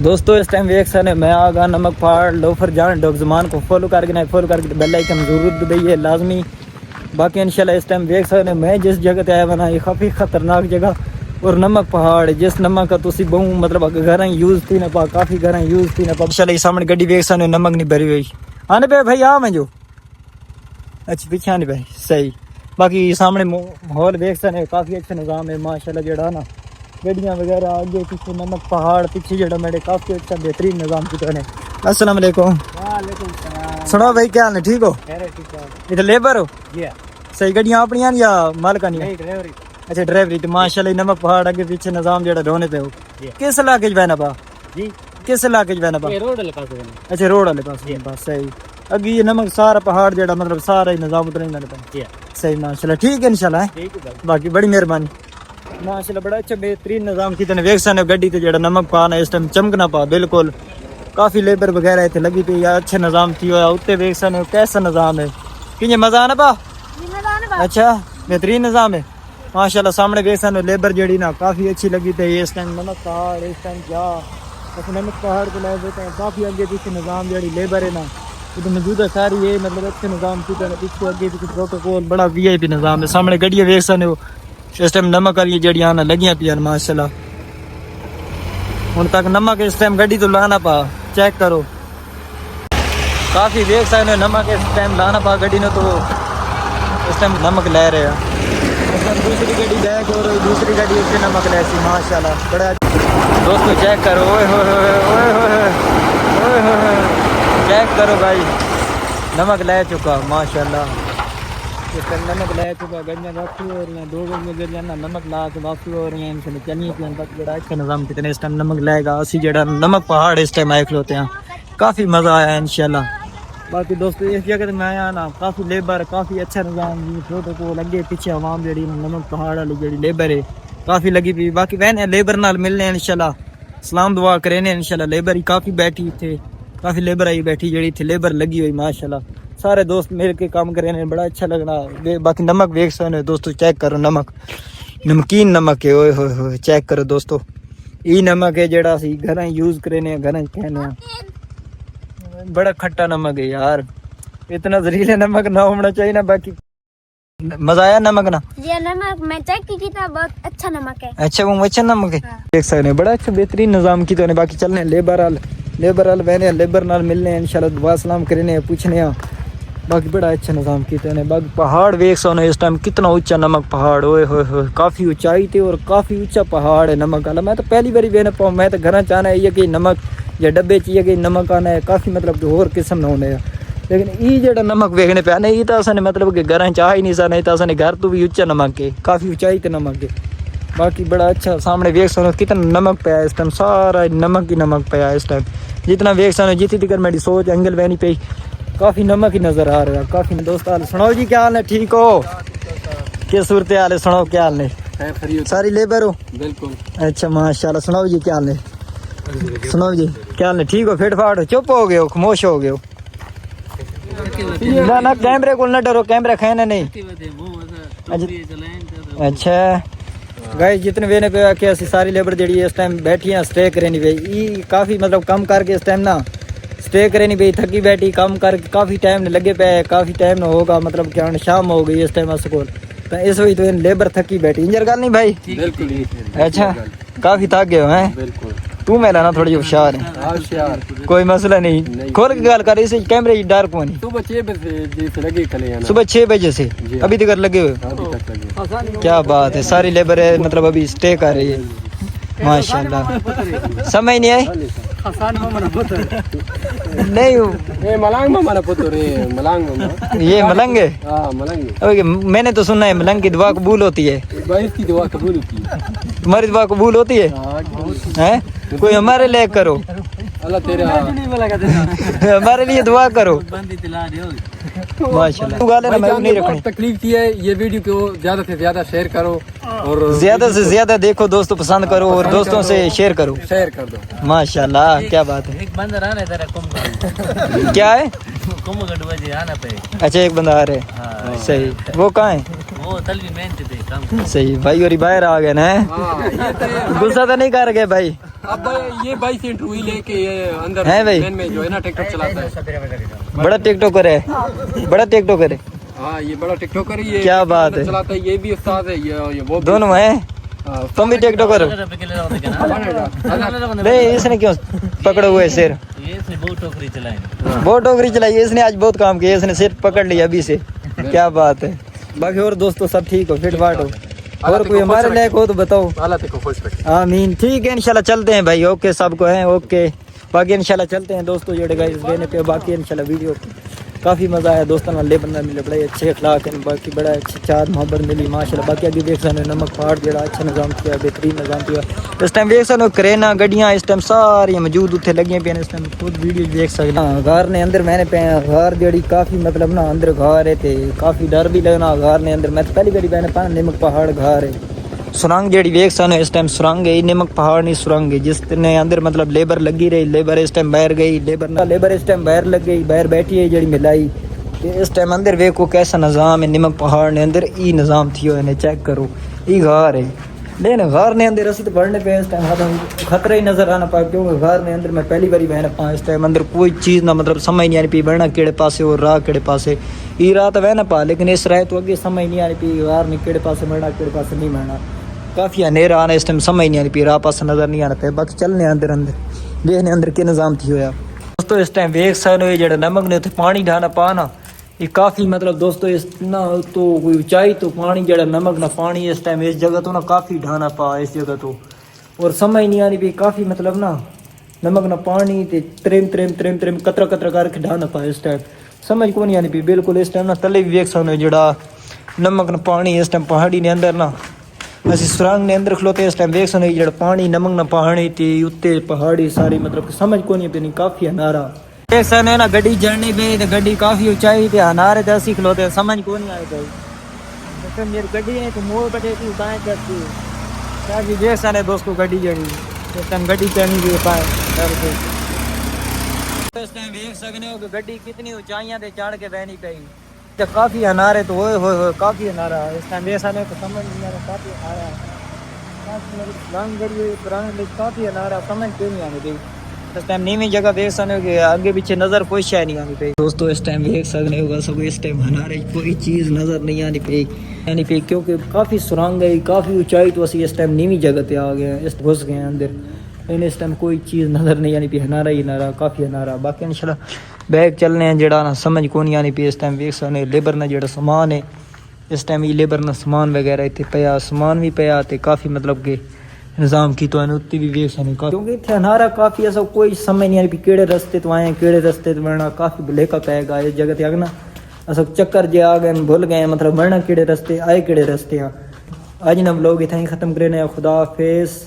दोस्तों इस टाइम वेख सकते मैं आ गया नमक पहाड़ लोफर जान डॉग ज़मान को फॉलो करके बेल आइकन जरूर दबाइए लाजमी। बाकी इंशाल्लाह इस टाइम वेख सकते मैं जिस जगह ते आया बना ये काफ़ी ख़तरनाक जगह और नमक पहाड़ जिस नमक का तुसी बहु मतलब घर यूज़ थी ना पा काफ़ी घर यूज़ थी ना पा इंशाल्लाह सामने गड्डी वेख सकते नमक नहीं भरी हुई आने पे भाई आ मैं जो अच्छा पीछे आने भाई सही। बाकी सामने माहौल देख सकते काफ़ी अच्छा निज़ाम है माशाल्लाह जड़ा ना गड्डियाँ वगैरह आगे पीछे नमक पहाड़ पीछे जड़ा मेरे काफ़ी अच्छा बेहतरीन निज़ाम की ने। अस्सलाम वालेकुम। सुनो भाई क्या हाल है ठीक हो? इधर लेबर हो सही गड्डियाँ अपनी या मालका नहीं? अच्छा ड्राइवरी तो माशाल्लाह नमक पहाड़ आगे पीछे निज़ाम जड़ा ढोने पे हो किस इलाके बहना पा जी किस इलाके बहना पा अच्छा रोड वाले पास बस सही अगे ये नमक सारा पहाड़ जड़ा मतलब सारा ही निज़ाम उतना ही सही माशाल्लाह ठीक है इंशाल्लाह बाकी बड़ी मेहरबानी माशाल्लाह बड़ा अच्छा बेहतरीन निज़ाम की तेने वेख सकते गड्डी ते जड़ा नमक पाना इस टाइम चमकना पा बिल्कुल काफ़ी लेबर वगैरह इतने लगी पई या अच्छे निज़ाम थी होया उत्ते वेख सकते कैसा निज़ाम है कि मज़ा आना पा अच्छा बेहतरीन निज़ाम है माशाल्लाह सामने वेख सकते लेबर जड़ी ना काफ़ी अच्छी लगी थी इस टाइम नमक पहाड़ इस टाइम क्या नमक पहाड़ को लाए देते हैं काफ़ी आगे पीछे निज़ाम जड़ी लेबर है ना तो मौजूदा सारी ये मतलब अच्छे निज़ाम की पीछे आगे पीछे प्रोटोकॉल बड़ा VIP निज़ाम है सामने गड्डियाँ वेख सकते इस टाइम नमक वाली जड़ियाँ ना लगियाँ पियान माशाल्लाह हुन तक नमक इस टाइम गड्डी तो लाना पा चेक करो काफ़ी देख सकते नमक इस टाइम लाना पा गड्डी ने तो इस टाइम नमक ले रहे हैं दूसरी गड्डी बैग और दूसरी गड्डी उससे नमक ले सी माशाल्लाह बड़ा दोस्तों चेक करो चेक करो भाई नमक ले चुका माशाल्लाह इस टाइम नमक ले चुका गंजा वापसी हो रही हैं 2 गंज गिर जाना नमक ला के वापसी हो रही हैं इनसे चलिए तक बड़ा अच्छा निज़ाम कितने इस टाइम नमक लाएगा असी जड़ा नमक पहाड़ इस टाइम आए खलोते हैं काफ़ी मज़ा आया इंशाल्लाह। बाकी दोस्तों इस जगह मैं आया ना काफ़ी लेबर काफ़ी अच्छा निज़ाम प्रोटोकॉल अगे पीछे आवाम जड़ी नमक पहाड़ वाली जड़ी लेबर है काफ़ी लगी पी बाकी वह लेबर नाल मिलने इंशाल्लाह सलाम दुआ करें इंशाल्लाह लेबर ही काफ़ी बैठी थे काफ़ी लेबर आई बैठी जड़ी थी लेबर लगी हुई माशाल्लाह सारे दोस्त मिल के काम करें बड़ा अच्छा लगना। बाकी नमक वेख सकते दोस्तों चेक करो नमक नमकीन नमक है ओए होए चेक करो दोस्तों ये नमक है जड़ा सी घर यूज़ करें घर कहने बड़ा खट्टा नमक है यार इतना जहरीला नमक ना होना चाहिए ना। बाकी मजा आया नमक ना ये नमक मैं चेक की था बहुत अच्छा नमक है अच्छा वो अच्छा नमक है देख सकते बड़ा अच्छा बेहतरीन निज़ाम की तो बाकी चलने लेबर वाल बहने लेबर नाल मिलने इंशाल्लाह दुआ सलाम करने पूछने बाकी बड़ा अच्छा निज़ाम किया ने। बाकी पहाड़ वेख सो इस टाइम कितना ऊंचा नमक पहाड़ ओए होए काफ़ी ऊंचाई थी और काफ़ी ऊंचा पहाड़ है नमक वाला। मैं तो पहली बारी वेने पाऊँ मैं तो घर चाहना है कि नमक या डब्बे चाहिए कि नमक आना है काफ़ी मतलब होर किस्म ना होने लेकिन ये जड़ा नमक वेखने पे नहीं तो असने मतलब कि घर चाह ही नहीं सा नहीं तो असने घर तो भी ऊंचा नमक है काफ़ी ऊंचाई ते नमक है। बाकी बड़ा अच्छा सामने वेख सो कितना नमक पाया इस टाइम सारा नमक ही नमक पाया इस टाइम जितना वेख सो जितनी तक मेरी सोच एंगल बहनी पई काफ़ी नमक ही नज़र आ रहा है काफ़ी दोस्त हाल सुनाओ जी क्या हाल है ठीक हो क्या सूरत हाल है सुनाओ क्या हाल है सारी लेबर हो बिल्कुल अच्छा माशाल्लाह सुनाओ जी क्या हाल है सुनाओ जी क्या हाल है ठीक हो फिट फाट हो चुप हो गए हो खामोश हो गए हो ना कैमरे को ना डरो कैमरा खाना नहीं अच्छा गाइस जितने वेने पे आके सारी लेबर जड़ी इस टाइम बैठी हैं स्टे करनी भाई काफ़ी मतलब कम करके इस टाइम ना स्टे करे नहीं भाई थकी बैठी काम करके काफ़ी टाइम ने लगे पे काफ़ी टाइम ना होगा मतलब क्या शाम हो गई इस टाइम स्कूल तो इस वजह तो लेबर थकी बैठी इंजर गल नहीं भाई बिल्कुल अच्छा काफ़ी थक गए हो हैं तू मेरा ना थोड़ी होशियार है कोई मसला नहीं खोल के गल कर इसे कैमरे डर को नहीं सुबह 6 बजे से अभी तक लगे हुए क्या बात है सारी लेबर है मतलब अभी स्टे कर रही है माशाल्लाह समझ नहीं आई नहीं ये मलंग मामा पुत्र है मलंग मामा ये मलंग है हां मलंग है मैंने तो सुना है मलंग की दुआ कबूल होती है भाई इसकी दुआ कबूल होती है तुम्हारी दुआ कबूल होती है हैं कोई हमारे लिए करो अल्लाह तेरा हमारे लिए दुआ करो माशाल्लाह तू गाले ना मैं नहीं रखनी तकलीफ की है ये वीडियो को ज्यादा से ज्यादा शेयर करो और ज्यादा से ज्यादा देखो दोस्तों पसंद करो और दोस्तों से शेयर कर दो माशाल्लाह क्या बात है एक बंदा रहना तेरा कुम क्या है कुम गडवा जी आना पे अच्छा एक बंदा आ रहा है सही वो कहाँ है वो बोतल भी मेहनत दे काम सही भाई और बाहर आ गए ना गुस्सा तो नहीं कर गए भाई अब ये भाई से इंटरव्यू लेके ये अंदर है भाई में जो है ना टिकटॉक चलाता है। बड़ा टिकटॉकर है बड़ा टिकटॉकर है हाँ ये बड़ा टिकटॉकर है ये क्या बात है चलाता है ये भी उस्ताद है ये वो भी दोनों हैं तुम भी टिकटॉकर हो नहीं इसने क्यों पकड़े हुए सिर बहुत टोकरी चलाई बहुत टोकरी चलाई इसने आज बहुत काम किया इसने सिर पकड़ लिया अभी से क्या बात है बाकी और दोस्तों सब ठीक हो फिट फाट हो और कोई हमारे लायक हो तो बताओ आमीन ठीक है इंशाल्लाह चलते हैं भाई ओके सबको है ओके बाकी इंशाल्लाह चलते हैं दोस्तों जोड़ेगा इस देने पे बाकी इंशाल्लाह वीडियो काफ़ी मज़ा आया दोस्तों वाले बंदा मिले बड़े अच्छे अखलाक हैं बाकी बड़ा अच्छी चार मोहब्बत मिली माशाल्लाह बाकी अभी देख सकते नमक पहाड़ जरा अच्छा निज़ाम किया बेहतरीन निज़ाम किया इस टाइम देख सकते करेना गड्डियाँ इस टाइम सारी मौजूद उत्थे लगी पे इस टाइम खुद वीडियो देख सकते हाँ घर ने अंदर मैंने पे घर जड़ी काफ़ी मतलब ना अंदर घर है थे काफ़ी डर भी लगना घर ने अंदर मैं तो पहली बारी मैंने पाया नमक पहाड़ घर है सुरंग जड़ी वेख सन इस टाइम सुरंग है नमक पहाड़ नहीं सुरंग है जिसने अंदर मतलब लेबर लगी रही लेबर इस टाइम बाहर गई लेबर इस टाइम बाहर लग गई बाहर बैठी है जड़ी मिलाई इस टाइम अंदर वेखो कैसा निज़ाम है नमक पहाड़ ने अंदर ई निज़ाम थी इन्हें चेक करो ई घर है लेकिन घर ने अंदर रसीद बढ़ने पे इस टाइम खतरा ही नज़र आना पाया क्योंकि घर ने अंदर मैं पहली बारी बहना पा इस टाइम अंदर कोई चीज़ ना मतलब समझ नहीं आनी पी बढ़ना केड़े पासे और राह केड़े पासे ई राह तो वह ना पा लेकिन इस राह तो अगे समझ नहीं आनी पी घर ने केड़े पासे बढ़ना केड़े पासे नहीं बढ़ना काफ़ी अनेरा आना इस टाइम समझ नहीं आनी पी राह पास नज़र नहीं आना पे बाकी चलने अंदर देखने अंदर के निज़ाम थी होया दोस्तों इस टाइम वेख सकते जो नमक ने उत्थे पानी ढाना पा ना ये काफ़ी मतलब दोस्तों इस ना तो कोई ऊंचाई तो पानी जड़ा नमक ना पानी इस टाइम इस जगह तो ना काफ़ी ढाना पा इस जगह तो और समझ नहीं आनी भी काफ़ी मतलब ना नमक ना पानी ते त्रेम त्रेम त्रेम त्रेम कतरा कतरा करके ढाना पा इस टाइम समझ को नहीं आनी पी बिल्कुल इस टाइम ना तले भी वेख सकते जड़ा नमक ना पानी इस टाइम पहाड़ी ने अंदर ना असि सुरंग ने अंदर खलोते इस टाइम वेख सकते जड़ा पानी नमक ना पानी थी उत्ते पहाड़ी सारी मतलब समझ को नहीं पी काफ़ी अनारा देख सकते हैं ना गड्डी जर्नी पे तो गड्डी काफ़ी ऊंचाई पे अनारे तो असी खलोते समझ को नहीं आए भाई मेरी गड्डी है तो मोड़ बटे थी उताएँ करती क्या कि देख सकते दोस्तों गड्डी जड़ी इस टाइम गड्डी चढ़नी भी पाए इस टाइम देख सकते हो कि गड्डी कितनी ऊंचाइयाँ से चढ़ के बहनी पई तो काफ़ी अनारे तो हो काफ़ी अनारा इस टाइम देख सकते तो समझ नहीं आ रहा काफ़ी आया काफ़ी अनारा समझ क्यों नहीं आनी पई इस टाइम नीवी जगह देख सकते हो कि आगे पीछे नज़र कोई शाय नहीं आनी पई दोस्तों इस टाइम देख सकते हो सब इस टाइम हमारे कोई चीज़ नज़र नहीं आनी पई क्योंकि काफ़ी सुरंग है काफ़ी ऊंचाई तो असी इस टाइम नीवी जगह पे आ गए इस घुस गए अंदर लेकिन इस टाइम कोई चीज़ नज़र नहीं आनी पई हनारा ही हनारा काफ़ी हनारा बाकी इंशाल्लाह बैग चलने हैं जड़ा ना समझ को नहीं आनी पई इस टाइम देख सकते लेबर ना जड़ा सामान है इस टाइम ये लेबर ना सामान वगैरह इतने पाया सामान भी पाया तो काफ़ी मतलब कि निज़ाम की तो उत्ती भी वेख सकते क्योंकि इतने अनारा काफ़ी ऐसा कोई समझ नहीं आ रही केड़े रस्ते तो आए केड़े रस्ते तो बनना काफ़ी भुलेखा पैगा इस जगह ते ना अस चक्कर जे आ गए भुल गए मतलब बनना केड़े रस्ते आए केड़े रस्ते अज ना लोग इतना ही ख़त्म करे खुदा हाफिज़।